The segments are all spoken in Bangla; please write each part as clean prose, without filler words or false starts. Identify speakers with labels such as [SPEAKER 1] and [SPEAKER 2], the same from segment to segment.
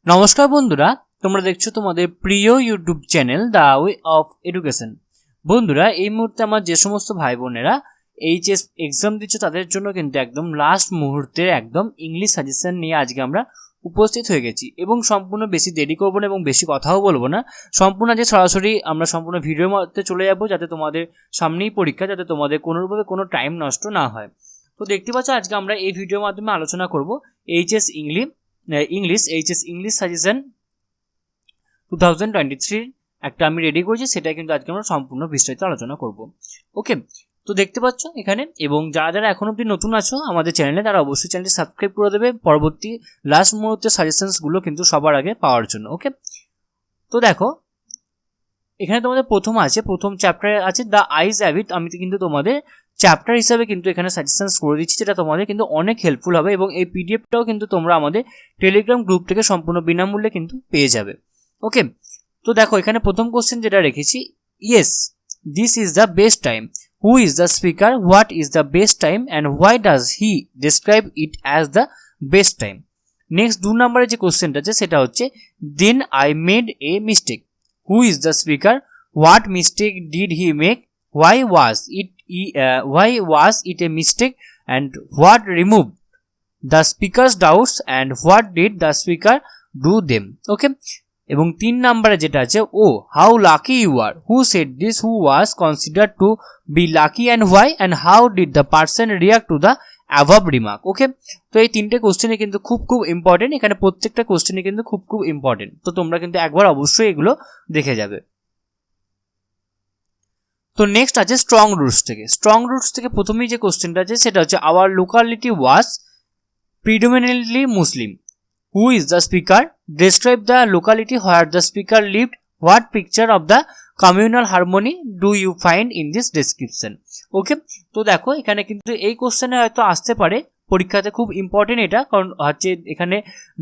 [SPEAKER 1] নমস্কার বন্ধুরা, তোমরা দেখছো তোমাদের প্রিয় YouTube channel the way of education. বন্ধুরা, এই মুহূর্তে আমার যে সমস্ত ভাই বোনেরা এইচএস এক্সাম দিচ্ছ তাদের জন্য কিন্তু একদম লাস্ট মুহূর্তের একদম ইংলিশ সাজেশন নিয়ে আজকে আমরা উপস্থিত হয়ে গেছি এবং সম্পূর্ণ বেশি দেরি করবো না এবং বেশি কথাও বলবো না। সম্পূর্ণ যে সরাসরি আমরা সম্পূর্ণ ভিডিওর মধ্যে চলে যাবো, যাতে তোমাদের সামনেই পরীক্ষা, যাতে তোমাদের কোনোভাবে কোনো টাইম নষ্ট না হয়। তো দেখতে পাচ্ছ আজকে আমরা এই ভিডিওর মাধ্যমে আলোচনা করব এইচএস এইচএস ইংলিশ সাজেশন 2023 একটা আমি রেডি করেছি, সেটা কিন্তু আজকে আমরা সম্পূর্ণ বিস্তারিত আলোচনা করব। ওকে, তো দেখতে পাচ্ছ এখানে, এবং যারা যারা এখন অবধি নতুন আছো আমাদের চ্যানেলে, তারা অবশ্যই চ্যানেলটি সাবস্ক্রাইব করে দেবে পরবর্তী লাস্ট মুহূর্তের সাজেশনসগুলো কিন্তু সবার আগে পাওয়ার জন্য। ওকে, তো দেখো এখানে তোমাদের প্রথম চ্যাপ্টারে আছে দ্য 𝐼𝐴𝐵। আমি কিন্তু তোমাদের চ্যাপ্টার হিসাবে কিন্তু এখানে সাজেশনস করে দিচ্ছি, যেটা তোমাদের কিন্তু অনেক হেল্পফুল হবে, এবং এই পিডিএফটাও কিন্তু তোমরা আমাদের টেলিগ্রাম গ্রুপ থেকে সম্পূর্ণ বিনামূল্যে কিন্তু পেয়ে যাবে। ওকে, তো দেখো এখানে প্রথম কোশ্চেন যেটা রেখেছি, yes this is the best time, who is the speaker, what is the best time and why does he describe it as the best time. Next 2 নম্বরের যে কোশ্চেনটা আছে সেটা হচ্ছে then I made a mistake, who is the speaker, what mistake did he make, why was it a mistake, and what removed the speaker's doubts and what did the speaker do them. Okay, এবং 3 নম্বরে যেটা আছে, oh how lucky you are, who said this, who was considered to be lucky and why, and how did the person react to the above remark. ওকে, তো এই তিনটে কোশ্চেনে কিন্তু খুব ইম্পর্টেন্ট, এখানে প্রত্যেকটা কোশ্চেনে কিন্তু খুব ইম্পর্টেন্ট, তো তোমরা কিন্তু একবার অবশ্যই এগুলো দেখে যাবে। তো নেক্সট আছে স্ট্রং রুটস থেকে প্রথমেই যে কোশ্চেনটা আছে সেটা হচ্ছে our locality was predominantly Muslim, who is the speaker, describe the locality where the speaker lived, what picture of the communal harmony do you find in this description. Okay, তো দেখো এখানে কিন্তু এই কোশ্চেনে হয়তো আসতে পারে পরীক্ষাতে, খুব ইম্পর্টেন্ট এটা, কারণ হচ্ছে এখানে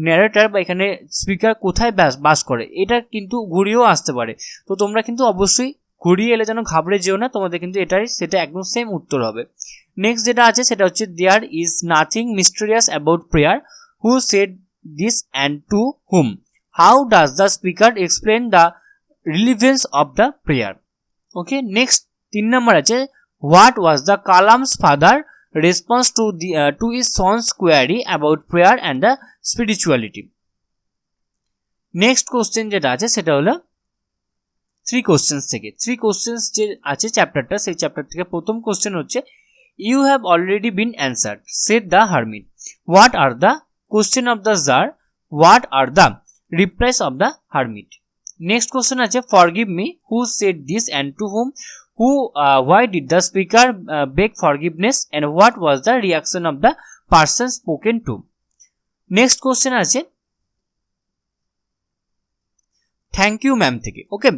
[SPEAKER 1] ন্যারেটর বা এখানে স্পিকার কোথায় বাস করে এটা কিন্তু ঘুরিয়েও আসতে পারে। তো তোমরা কিন্তু অবশ্যই ঘুরিয়ে এলে যেন ঘাবড়ে যেও না, তোমাদের কিন্তু সেটা একদম সেম উত্তর হবে। নেক্সট যেটা আছে সেটা হচ্ছে there is nothing mysterious about prayer, who said this and to whom, how does the speaker explain the relevance of the prayer. Okay, next 3 নম্বর আছে what was the Kalam's father response to his sons query about prayer and the spirituality. Next question যেটা আছে সেটা হলো 3 কোশ্চেন্স যে আছে চ্যাপ্টারটা, সেই চ্যাপ্টার থেকে প্রথম কোশ্চেন হচ্ছে you have already been answered, said the hermit, what are the question of the tsar, what are the replies of the hermit. Next question আছে forgive me, who said this and to whom, why did the speaker beg forgiveness and what was the reaction of the person spoken to. Next question আছে thank you ma'am থেকে। ওকে,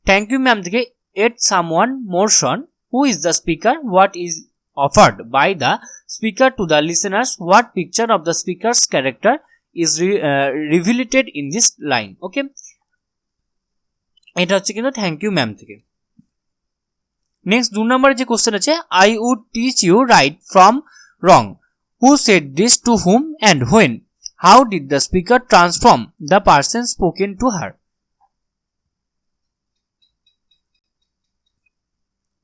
[SPEAKER 1] thank you ma'am থেকে at someone motion, who is the speaker, what is offered by the speaker to the listeners, what picture of the speaker's character is revealed in this line. ওকে, এটা হচ্ছে কিন্তু thank you ma'am থেকে। নেক্সট 2 নম্বরের যে কোশ্চেন আছে I would teach you right from wrong, who said this to whom and when, how did the speaker transform the person spoken to her.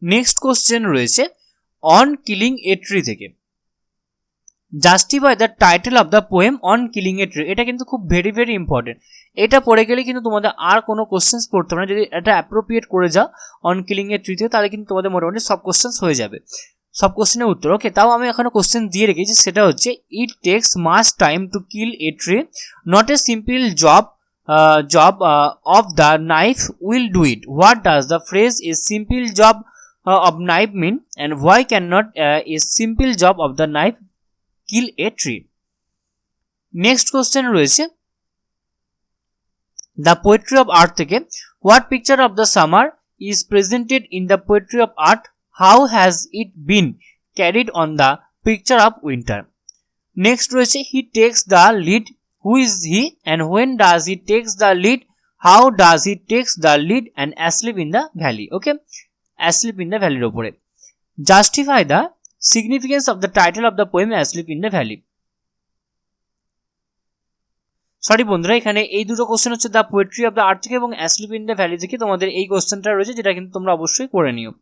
[SPEAKER 1] Next question রয়েছে অন কিলিং এ ট্রি থেকে, justify the title of the poem on killing a tree. এটা কিন্তু খুব ভেরি ইম্পর্টেন্ট, এটা পড়ে গেলে কিন্তু তোমাদের আর কোনো কোশ্চেন্স পড়তে হবে না। যদি এটা অ্যাপ্রোপ্রিয়েট করে যাও অন কিলিং এ ট্রিতে, তাহলে কিন্তু তোমাদের মোটামুটি সব কোশ্চেন্স হয়ে যাবে, সব কোশ্চেনের উত্তর। ওকে, তাও আমি এখনো কোশ্চেন দিয়ে রেখেছি, সেটা হচ্ছে it takes much time to kill a tree, not a simple job of the knife will do it, what does the phrase a simple job of knife mean, and why can not a simple job of the knife kill a tree. Next question রয়েছে দ্য পোয়েট্রি অফ আর্ট থেকে, what picture of the summer is presented in the poetry of earth, how has it been carried on the picture of winter. Next রয়েছে he takes the lead, who is he and when does he takes the lead, how does he takes the lead and asleep in the valley. Okay, asleep in the ভ্যালির ওপরে justify the significance of the title of the poem Asleep in the Valley. Sorry বন্ধুরা, এখানে এই দুটো কোশ্চেন হচ্ছে the poetry of the earth থেকে এবং অ্যাসলিপ ইন দ্য ভ্যালি থেকে তোমাদের এই কোশ্চেনটা রয়েছে, যেটা কিন্তু তোমরা অবশ্যই করে নিও।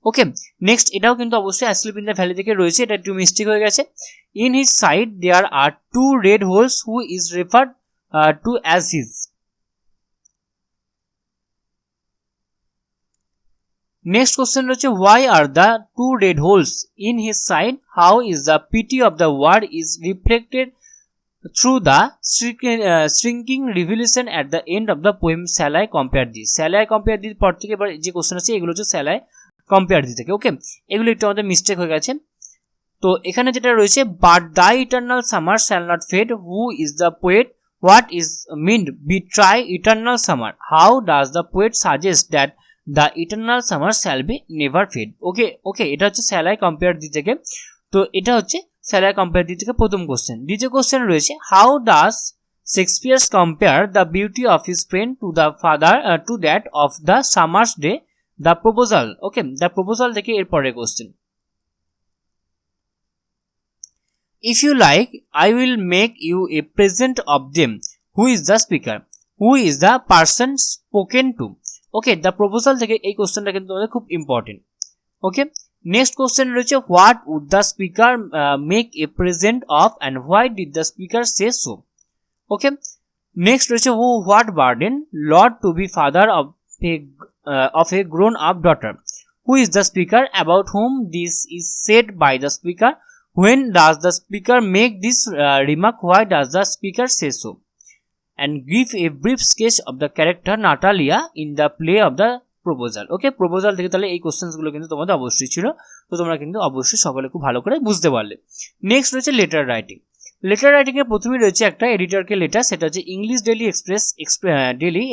[SPEAKER 1] ওকে, নেক্সট এটাও কিন্তু অবশ্যই অ্যাসলিপ ইন দ্য ভ্যালি থেকে রয়েছে, এটা একটু মিস্টেক হয়ে গেছে। In his side there are 2 red holes who is referred to as his. Next question রয়েছে why are the 2 red holes in his side, how is the pity of the word is reflected through the shrinking revelation at the end of the poem shall I compare thee। shall I compare thee পর থেকে এবার যে কোশ্চেন আছে এগুলো হচ্ছে shall I compare thee থেকে। ওকে, এগুলো একটু আমাদের মিস্টেক হয়ে গেছে। তো এখানে যেটা রয়েছে but the eternal summer shall not fade, who is the poet, what is meant by try eternal summer, how does the poet suggest that the eternal summer shall be never fade। ওকে, এটা হচ্ছে shall I compare thee থেকে। তো এটা হচ্ছে shall I compare thee থেকে প্রথম কোশ্চেন। দ্বিতীয় কোশ্চেন রয়েছে how does Shakespeare compare the beauty of his pen to the father to that of the summer's day, the proposal। Okay, the proposal থেকে এর পরের question. if you like I will make you a present of them, who is the speaker, who is the person spoken to। Okay, the proposal থেকে এই কোশ্চেনটা কিন্তু আমাদের খুব ইম্পর্টেন্ট। ওকে, নেক্সট কোশ্চেন রয়েছে what would the speaker make a present of and why did the speaker say so. Okay, next রয়েছে what burden lord to be father of a grown up daughter, who is the speaker, about whom this is said by the speaker, when does the speaker make this remark, why does the speaker say so, and give a brief sketch of the character Natalia in the play of the proposal. Okay, proposal থেকে তাহলে এই কোশ্চেন্সগুলো কিন্তু তোমাদের অবশ্যই ছিল, তো তোমরা কিন্তু অবশ্যই সকলে খুব ভালো করে বুঝতে পারলে। নেক্সট রয়েছে লেটার রাইটিং। লেটার রাইটিংয়ে প্রথমেই রয়েছে একটা এডিটরকে লেটার, সেটা হচ্ছে English daily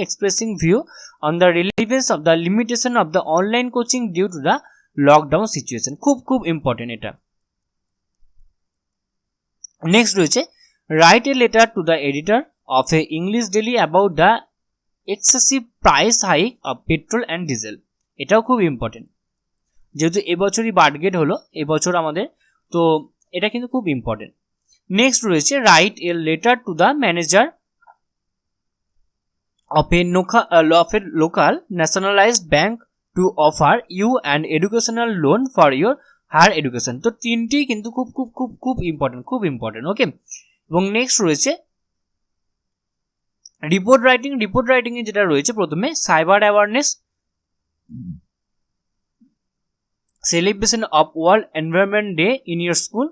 [SPEAKER 1] expressing view on the relevance of the limitation of the online coaching due to the lockdown situation. খুব ইম্পর্টেন্ট এটা। নেক্সট রয়েছে write a letter to the editor of a English daily about the excessive price hike of petrol and diesel. এটাও খুব ইম্পর্টেন্ট, যেহেতু এবছরই বার্থগেট হলো এবছর আমাদের, তো এটা কিন্তু খুব ইম্পর্টেন্ট। নেক্সট রয়েছে write a letter to the manager of a local nationalised bank to offer you an educational loan for your higher education. তো তিনটেই কিন্তু খুব ইম্পর্টেন্ট। ওকে, এবং নেক্সট রয়েছে রিপোর্ট রাইটিংয়ে যেটা রয়েছে প্রথমে cyber awareness, celebration of world environment day in your school,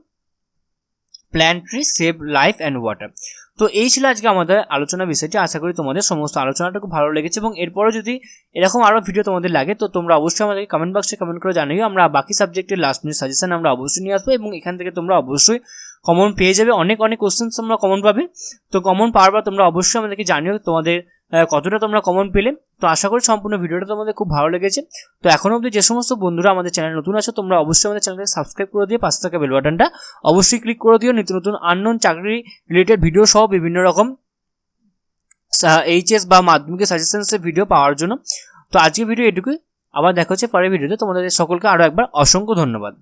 [SPEAKER 1] plant tree, save life and water. তো এই ছিল আজকে আমাদের আলোচনা বিষয়টি। আশা করি তোমাদের সমস্ত আলোচনাটা খুব ভালো লেগেছে, এবং এরপরে যদি এরকম আরও ভিডিও তোমাদের লাগে তো তোমরা অবশ্যই আমাদেরকে কমেন্ট বক্সে কমেন্ট করে জানিও। আমরা বাকি সাবজেক্টের লাস্ট মিনিট সাজেশন আমরা অবশ্যই নিয়ে আসবো, এবং এখান থেকে তোমরা অবশ্যই কমন পেয়ে যাবে, অনেক কোশ্চেন তোমরা কমন পাবে। তো কমন পাওয়ার পর তোমরা অবশ্যই আমাদেরকে জানিও তোমাদের কতটা তোমরা কমন পেলে। তো আশা করি সম্পূর্ণ ভিডিওটা তোমাদের খুব ভালো লেগেছে। তো এখনও অবধি যে সমস্ত বন্ধুরা আমাদের চ্যানেল নতুন আছো তোমরা অবশ্যই আমাদের চ্যানেলকে সাবস্ক্রাইব করে দিয়ে পাশে থাকা বেল বাটনটা অবশ্যই ক্লিক করে দিও, নিত্য নতুন আননোন চাকরি রিলেটেড ভিডিও সহ বিভিন্ন রকম এইচএস বা মাধ্যমিকের সাজেশনসের ভিডিও পাওয়ার জন্য। তো আজকে ভিডিও এটুকুই, আবার দেখা হচ্ছে পরের ভিডিওতে। তোমাদের সকলকে আরও একবার অসংখ্য ধন্যবাদ।